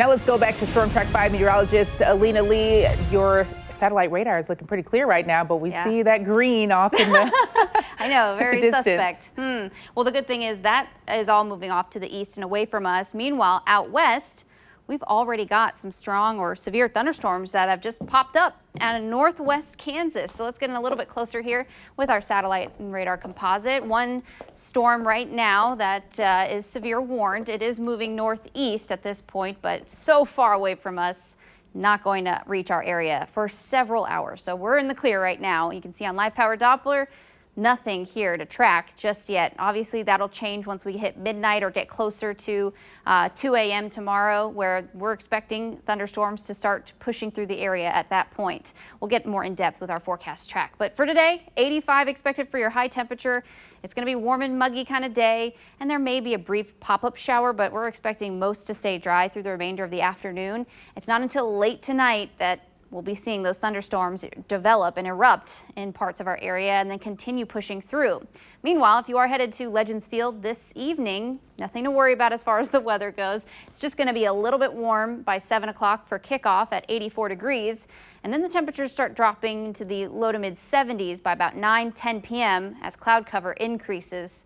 Now let's go back to Storm Track 5 meteorologist Alina Lee. Your satellite radar is looking pretty clear right now, but we see that green off in the I know, very suspect. Well, the good thing is that is all moving off to the east and away from us. Meanwhile, out west, we've already got some strong or severe thunderstorms that have just popped up out of northwest Kansas. So let's get in a little bit closer here with our satellite and radar composite. One storm right now that is severe warned. It is moving northeast at this point, but so far away from us, not going to reach our area for several hours. So we're in the clear right now. You can see on live power Doppler, nothing here to track just yet. Obviously, that'll change once we hit midnight or get closer to 2 a.m. tomorrow, where we're expecting thunderstorms to start pushing through the area at that point. We'll get more in depth with our forecast track. But for today, 85 expected for your high temperature. It's going to be warm and muggy kind of day, and there may be a brief pop-up shower, but we're expecting most to stay dry through the remainder of the afternoon. It's not until late tonight that we'll be seeing those thunderstorms develop and erupt in parts of our area and then continue pushing through. Meanwhile, if you are headed to Legends Field this evening, nothing to worry about as far as the weather goes. It's just going to be a little bit warm by 7 o'clock for kickoff at 84 degrees. And then the temperatures start dropping into the low to mid 70s by about 10 p.m. as cloud cover increases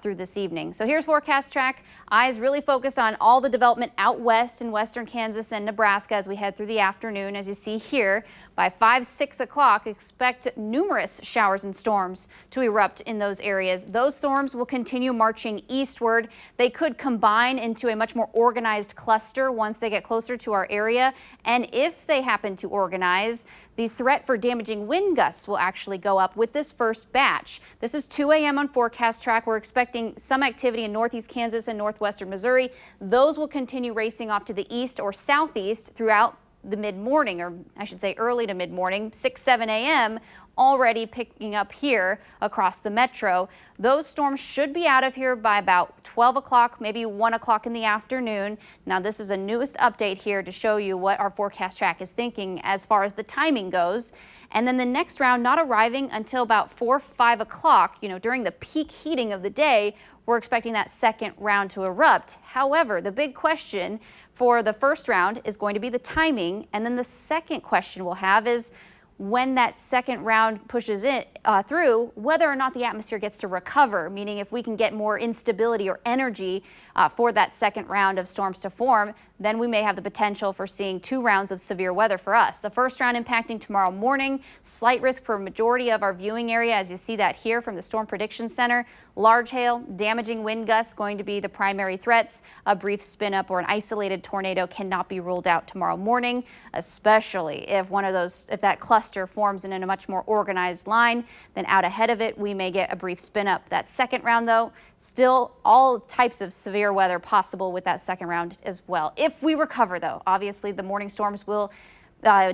through this evening. So here's forecast track. Eyes really focused on all the development out west in western Kansas and Nebraska as we head through the afternoon. As you see here, by 6 o'clock, expect numerous showers and storms to erupt in those areas. Those storms will continue marching eastward. They could combine into a much more organized cluster once they get closer to our area. And if they happen to organize, the threat for damaging wind gusts will actually go up with this first batch. This is 2 a.m. on forecast track. We're expecting some activity in northeast Kansas and northwestern Missouri. Those will continue racing off to the east or southeast throughout the mid-morning, or I should say early to mid-morning, 7 a.m. already picking up here across the metro. Those storms should be out of here by about 12 o'clock, maybe 1 o'clock in the afternoon. Now, this is a newest update here to show you what our forecast track is thinking as far as the timing goes. And then the next round not arriving until about 5 o'clock, during the peak heating of the day. We're expecting that second round to erupt. However, the big question for the first round is going to be the timing. And then the second question we'll have is when that second round pushes it through, whether or not the atmosphere gets to recover, meaning if we can get more instability or energy for that second round of storms to form, then we may have the potential for seeing 2 rounds of severe weather for us. The first round impacting tomorrow morning, slight risk for a majority of our viewing area, as you see that here from the Storm Prediction Center. Large hail, damaging wind gusts going to be the primary threats. A brief spin up or an isolated tornado cannot be ruled out tomorrow morning, especially if if that cluster forms in a much more organized line. Then out ahead of it, we may get a brief spin up. That second round, though, still all types of severe weather possible with that second round as well. If we recover, though, obviously the morning storms will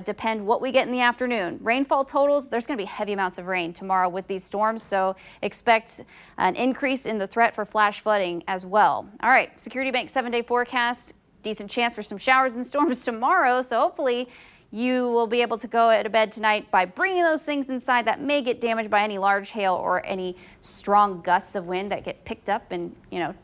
depend what we get in the afternoon. Rainfall totals, there's going to be heavy amounts of rain tomorrow with these storms, so expect an increase in the threat for flash flooding as well. All right, Security Bank 7-day forecast, decent chance for some showers and storms tomorrow, so hopefully you will be able to go to bed tonight by bringing those things inside that may get damaged by any large hail or any strong gusts of wind that get picked up and,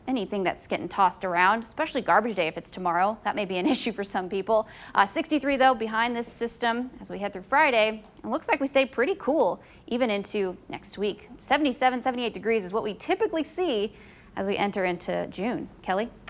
anything that's getting tossed around, especially garbage day if it's tomorrow. That may be an issue for some people. 63, though, behind this system as we head through Friday. It looks like we stay pretty cool even into next week. 77, 78 degrees is what we typically see as we enter into June. Kelly?